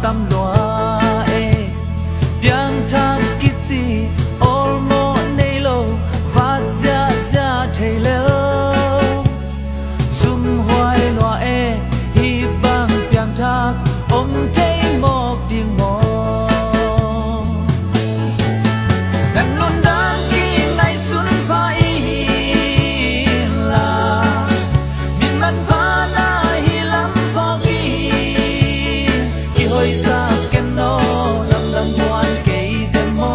tâm loa e biang tham kitchi all mo nei lo va za za thei lo zum hoai loa e hi bang biang tham om thei mok ding mo dan lon dang ki nai sun phai la min man pa na hi lam pho ki hoi sa ken no lam lam muan ke de mo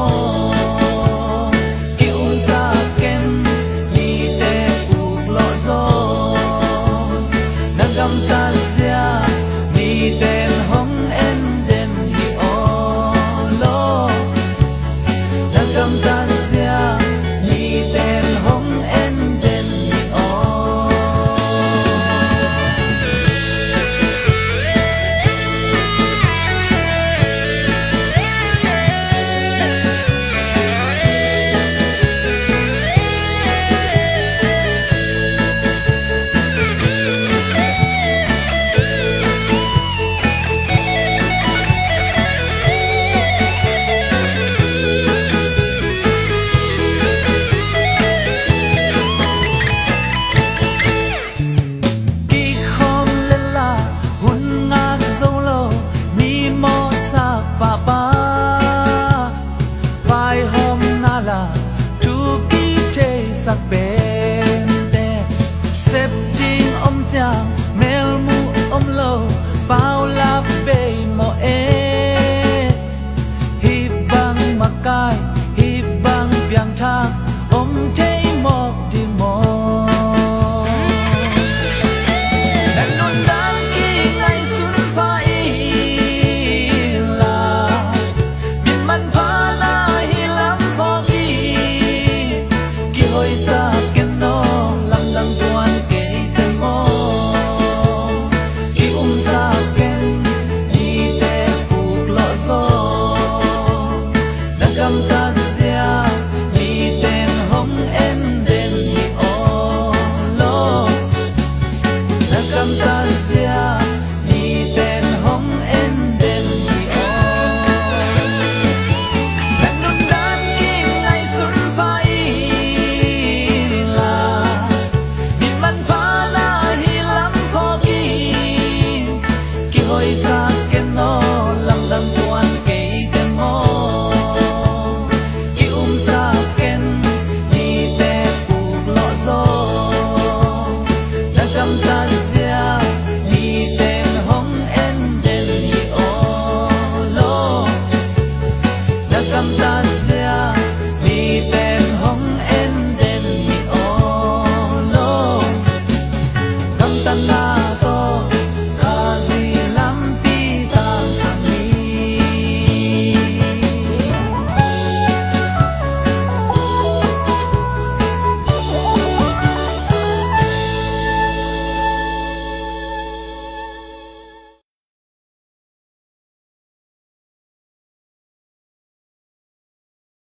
ki u sa ken ni te pu lo zo nang gam tan sia ni ten hong en den hi o lo nang gam tan sia ni ten hong en den hi o pa